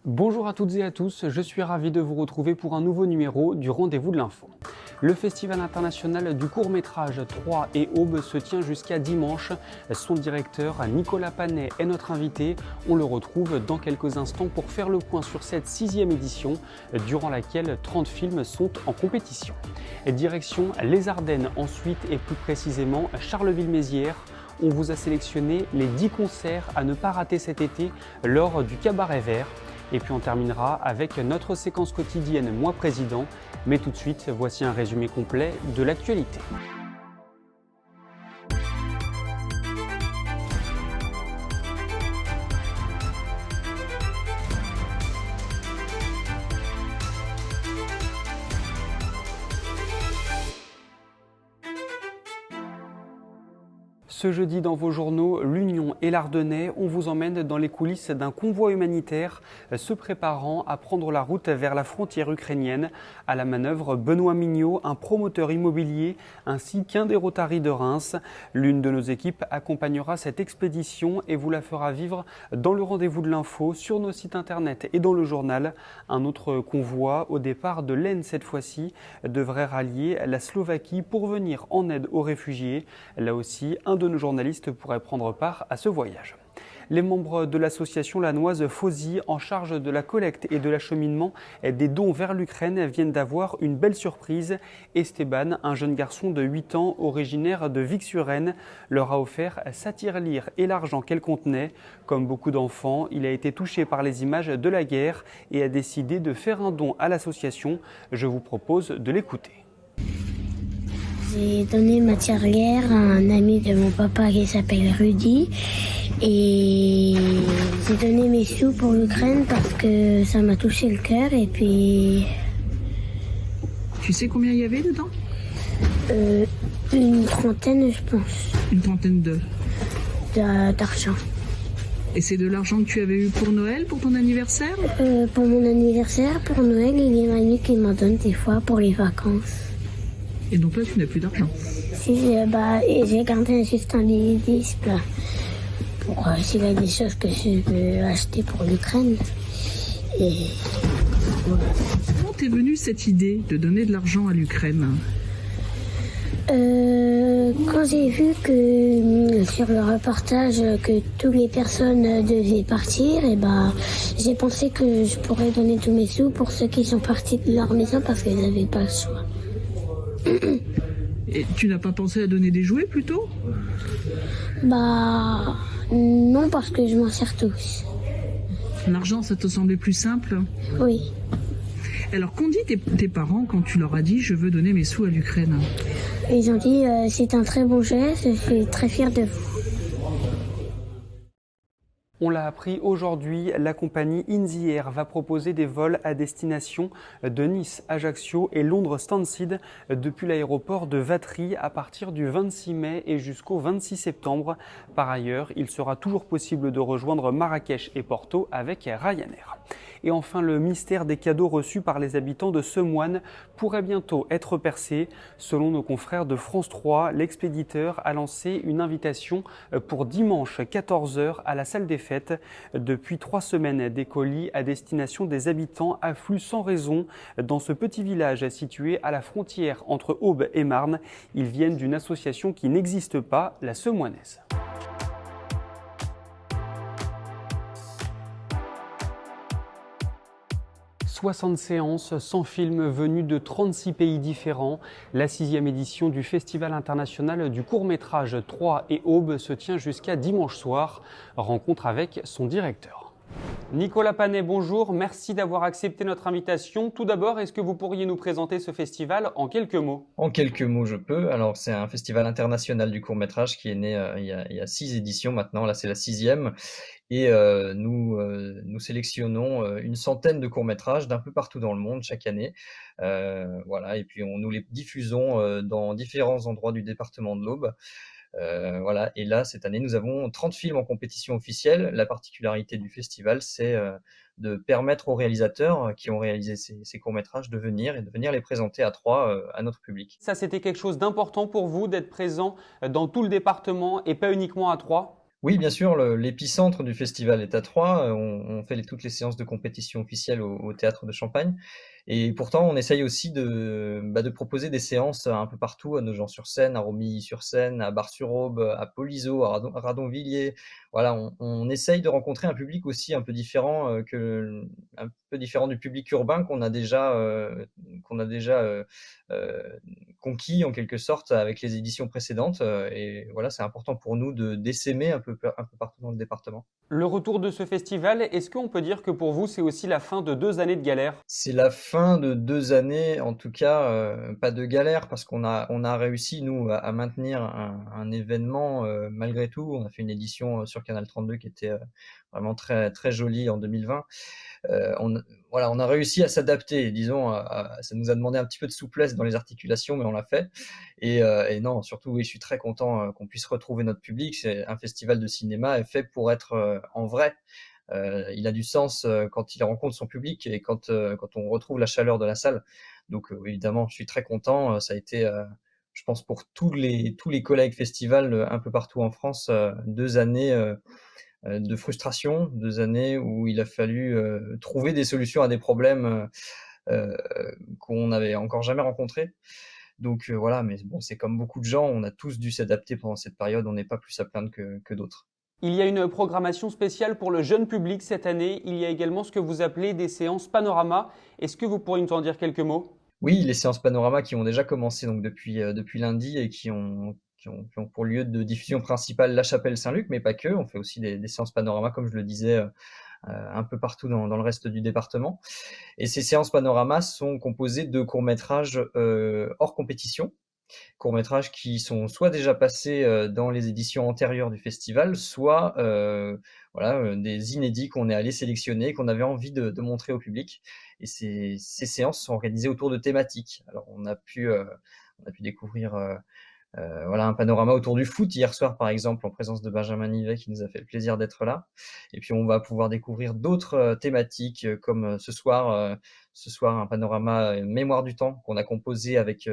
Bonjour à toutes et à tous, je suis ravi de vous retrouver pour un nouveau numéro du Rendez-vous de l'Info. Le Festival international du court-métrage 3 et Aube se tient jusqu'à dimanche. Son directeur, Nicolas Panet, est notre invité. On le retrouve dans quelques instants pour faire le point sur cette 6e édition, durant laquelle 30 films sont en compétition. Direction les Ardennes ensuite et plus précisément Charleville-Mézières. On vous a sélectionné les 10 concerts à ne pas rater cet été lors du Cabaret Vert. Et puis on terminera avec notre séquence quotidienne Moi Président. Mais tout de suite, voici un résumé complet de l'actualité. Ce jeudi dans vos journaux, l'Union et l'Ardennais, on vous emmène dans les coulisses d'un convoi humanitaire se préparant à prendre la route vers la frontière ukrainienne. À la manœuvre, Benoît Mignot, un promoteur immobilier, ainsi qu'un des Rotary de Reims. L'une de nos équipes accompagnera cette expédition et vous la fera vivre dans le Rendez-vous de l'Info, sur nos sites internet et dans le journal. Un autre convoi, au départ de l'Aisne cette fois-ci, devrait rallier la Slovaquie pour venir en aide aux réfugiés. Là aussi, un de nos journalistes pourraient prendre part à ce voyage. Les membres de l'association lannoise FOSI, en charge de la collecte et de l'acheminement des dons vers l'Ukraine, viennent d'avoir une belle surprise. Esteban, un jeune garçon de 8 ans originaire de Vic-sur-Aisne, leur a offert sa tirelire et l'argent qu'elle contenait. Comme beaucoup d'enfants, il a été touché par les images de la guerre et a décidé de faire un don à l'association. Je vous propose de l'écouter. J'ai donné ma tirelire à un ami de mon papa qui s'appelle Rudy et j'ai donné mes sous pour l'Ukraine parce que ça m'a touché le cœur et puis... Tu sais combien il y avait dedans? Une trentaine je pense. Une trentaine D'argent. Et c'est de l'argent que tu avais eu pour Noël, pour ton anniversaire? Pour mon anniversaire, pour Noël, il y a une amie qui m'en donne des fois pour les vacances. Et donc là, tu n'as plus d'argent? Si, j'ai gardé juste un billet disque là, pour s'il y a des choses que je veux acheter pour l'Ukraine. Et voilà. Comment t'es venue cette idée de donner de l'argent à l'Ukraine? Quand j'ai vu que sur le reportage que toutes les personnes devaient partir, j'ai pensé que je pourrais donner tous mes sous pour ceux qui sont partis de leur maison parce qu'ils n'avaient pas le choix. Et tu n'as pas pensé à donner des jouets plutôt? Non, parce que je m'en sers tous. L'argent, ça te semblait plus simple? Oui. Alors qu'ont dit tes parents quand tu leur as dit je veux donner mes sous à l'Ukraine? Ils ont dit c'est un très bon geste, je suis très fière de vous. On l'a appris aujourd'hui, la compagnie In The Air va proposer des vols à destination de Nice, Ajaccio et Londres Stansted depuis l'aéroport de Vatry à partir du 26 mai et jusqu'au 26 septembre. Par ailleurs, il sera toujours possible de rejoindre Marrakech et Porto avec Ryanair. Et enfin, le mystère des cadeaux reçus par les habitants de Semoine pourrait bientôt être percé. Selon nos confrères de France 3, l'expéditeur a lancé une invitation pour dimanche 14h à la salle des fêtes. Depuis 3 semaines, des colis à destination des habitants affluent sans raison dans ce petit village situé à la frontière entre Aube et Marne. Ils viennent d'une association qui n'existe pas, la Semoinaise. 60 séances, 100 films venus de 36 pays différents. La 6e édition du Festival international du court-métrage 3 et Aube se tient jusqu'à dimanche soir. Rencontre avec son directeur. Nicolas Panet, bonjour. Merci d'avoir accepté notre invitation. Tout d'abord, est-ce que vous pourriez nous présenter ce festival en quelques mots? En quelques mots, je peux. Alors, c'est un festival international du court-métrage qui est né il y a 6 éditions maintenant. Là, c'est la 6e. Et nous sélectionnons une centaine de courts-métrages d'un peu partout dans le monde chaque année. Voilà. Et puis, nous les diffusons dans différents endroits du département de l'Aube. Voilà. Et là, cette année, nous avons 30 films en compétition officielle. La particularité du festival, c'est de permettre aux réalisateurs qui ont réalisé ces courts-métrages de venir les présenter à Troyes à notre public. Ça, c'était quelque chose d'important pour vous d'être présent dans tout le département et pas uniquement à Troyes? Oui, bien sûr, l'épicentre du festival est à Troyes. On fait toutes les séances de compétition officielles au théâtre de Champagne. Et pourtant, on essaye aussi de proposer des séances un peu partout, à Nogent-sur-Seine, à Romilly-sur-Seine, à Bar-sur-Aube, à Polizeau, à Radonvilliers. Voilà, on essaye de rencontrer un public aussi un peu différent, un peu différent du public urbain qu'on a déjà conquis en quelque sorte avec les éditions précédentes. Et voilà, c'est important pour nous d'essaimer un peu partout dans le département. Le retour de ce festival, est-ce qu'on peut dire que pour vous, c'est aussi la fin de 2 années de galère? C'est la fin de 2 années, en tout cas, pas de galère parce qu'on a réussi nous à maintenir un événement, malgré tout. On a fait une édition, sur Canal 32 qui était, vraiment très, très jolie en 2020. On voilà, on a réussi à s'adapter, disons, ça nous a demandé un petit peu de souplesse dans les articulations, mais on l'a fait. Et non, surtout, oui, je suis très content, qu'on puisse retrouver notre public. C'est un festival de cinéma est fait pour être, en vrai. Il a du sens, quand il rencontre son public et quand on retrouve la chaleur de la salle. Donc, évidemment, je suis très content. Ça a été, je pense pour tous les collègues festivals, un peu partout en France, 2 années, de frustration, 2 années où il a fallu, trouver des solutions à des problèmes, qu'on n'avait encore jamais rencontrés. Donc, voilà, mais bon, c'est comme beaucoup de gens, on a tous dû s'adapter pendant cette période, on n'est pas plus à plaindre que d'autres. Il y a une programmation spéciale pour le jeune public cette année. Il y a également ce que vous appelez des séances panorama. Est-ce que vous pourriez nous en dire quelques mots? Oui, les séances panorama qui ont déjà commencé donc depuis lundi et qui ont pour lieu de diffusion principale La Chapelle-Saint-Luc, mais pas que. On fait aussi des séances panorama, comme je le disais, un peu partout dans le reste du département. Et ces séances panorama sont composées de courts-métrages, hors compétition. Courts-métrages qui sont soit déjà passés, dans les éditions antérieures du festival, soit, voilà, des inédits qu'on est allé sélectionner, qu'on avait envie de montrer au public. Et ces séances sont organisées autour de thématiques. Alors on a pu découvrir, voilà, un panorama autour du foot hier soir, par exemple, en présence de Benjamin Nivet qui nous a fait le plaisir d'être là. Et puis on va pouvoir découvrir d'autres, thématiques, comme, ce soir un panorama, Mémoire du temps qu'on a composé avec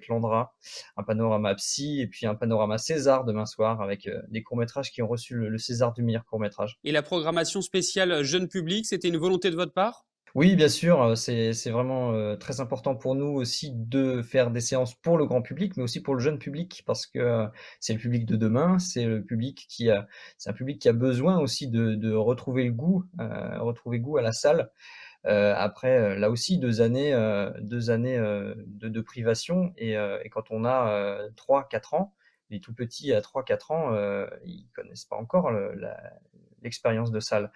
Landra, un panorama psy et puis un panorama César demain soir avec, des courts-métrages qui ont reçu le César du meilleur court-métrage. Et la programmation spéciale jeune public, c'était une volonté de votre part? Oui, bien sûr, c'est vraiment, très important pour nous aussi de faire des séances pour le grand public, mais aussi pour le jeune public parce que, c'est le public de demain, c'est un public qui a besoin aussi de retrouver goût à la salle, après, là aussi 2 années, de privation et quand on a, 3-4 ans, les tout petits à 3-4 ans, ils connaissent pas encore l'expérience de salle.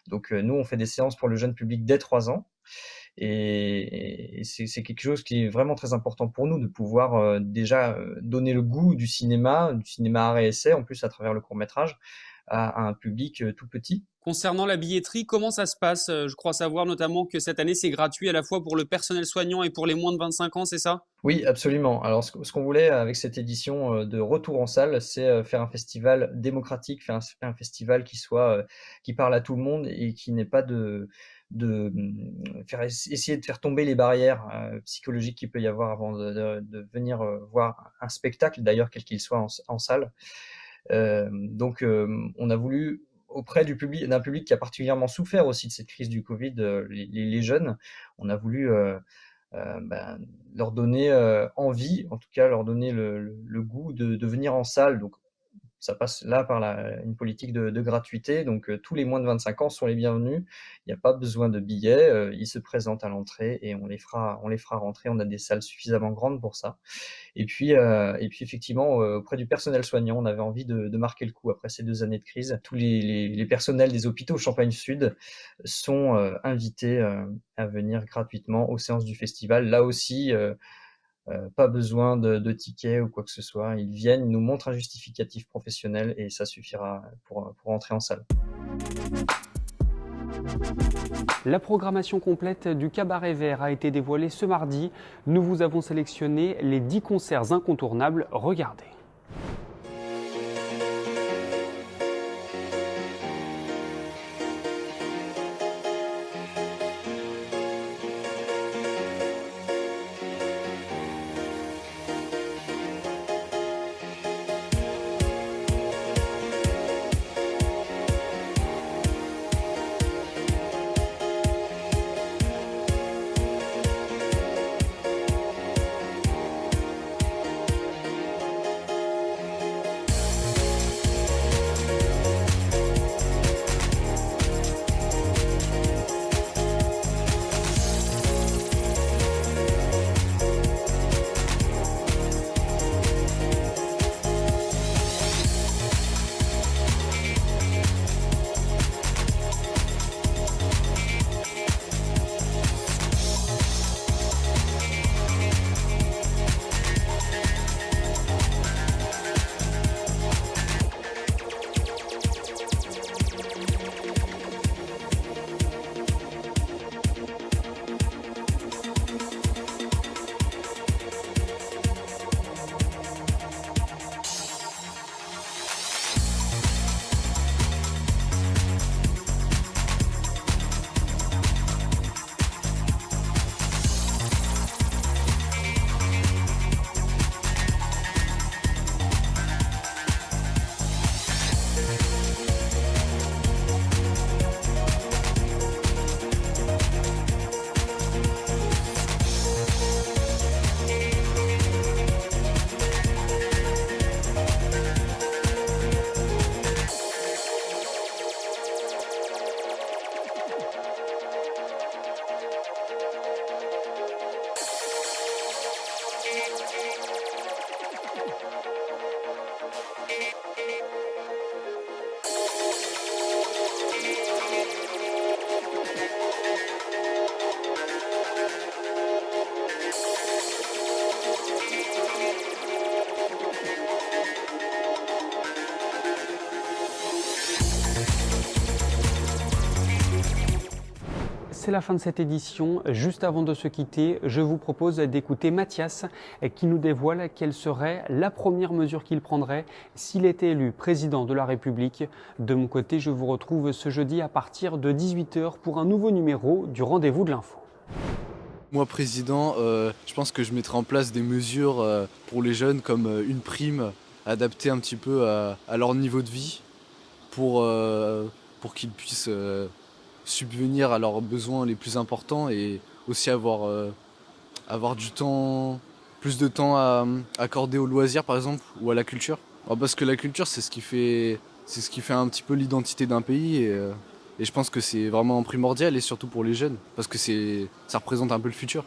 Donc, nous, on fait des séances pour le jeune public dès 3 ans et c'est quelque chose qui est vraiment très important pour nous de pouvoir, déjà, donner le goût du cinéma art et essai, en plus à travers le court-métrage, à un public, tout petit. Concernant la billetterie, comment ça se passe? Je crois savoir notamment que cette année, c'est gratuit à la fois pour le personnel soignant et pour les moins de 25 ans, c'est ça? Oui, absolument. Alors ce qu'on voulait avec cette édition, de retour en salle, c'est, faire un festival démocratique, faire un festival qui parle à tout le monde et qui n'ait pas essayer de faire tomber les barrières, psychologiques qu'il peut y avoir avant de venir, voir un spectacle, d'ailleurs quel qu'il soit en salle. Donc, on a voulu auprès d'un public qui a particulièrement souffert aussi de cette crise du Covid, les jeunes, on a voulu, ben, leur donner, envie, en tout cas leur donner le goût de venir en salle. Donc ça passe là par une politique de gratuité, donc tous les moins de 25 ans sont les bienvenus. Il n'y a pas besoin de billets, ils se présentent à l'entrée et on les fera rentrer. On a des salles suffisamment grandes pour ça. Et puis effectivement, auprès du personnel soignant, on avait envie de marquer le coup après ces 2 années de crise. Tous les personnels des hôpitaux Champagne Sud sont, invités, à venir gratuitement aux séances du festival. Là aussi, pas besoin de tickets ou quoi que ce soit. Ils viennent, ils nous montrent un justificatif professionnel et ça suffira pour entrer en salle. La programmation complète du Cabaret Vert a été dévoilée ce mardi. Nous vous avons sélectionné les 10 concerts incontournables. Regardez. c'est la fin de cette édition. Juste avant de se quitter, je vous propose d'écouter Mathias qui nous dévoile quelle serait la première mesure qu'il prendrait s'il était élu président de la République. De mon côté, je vous retrouve ce jeudi à partir de 18h pour un nouveau numéro du Rendez-vous de l'Info. Moi, président, je pense que je mettrai en place des mesures pour les jeunes comme une prime adaptée un petit peu à leur niveau de vie pour qu'ils puissent subvenir à leurs besoins les plus importants et aussi avoir du temps, plus de temps à accorder aux loisirs par exemple ou à la culture. Alors, parce que la culture c'est ce qui fait un petit peu l'identité d'un pays et je pense que c'est vraiment primordial et surtout pour les jeunes parce que ça représente un peu le futur.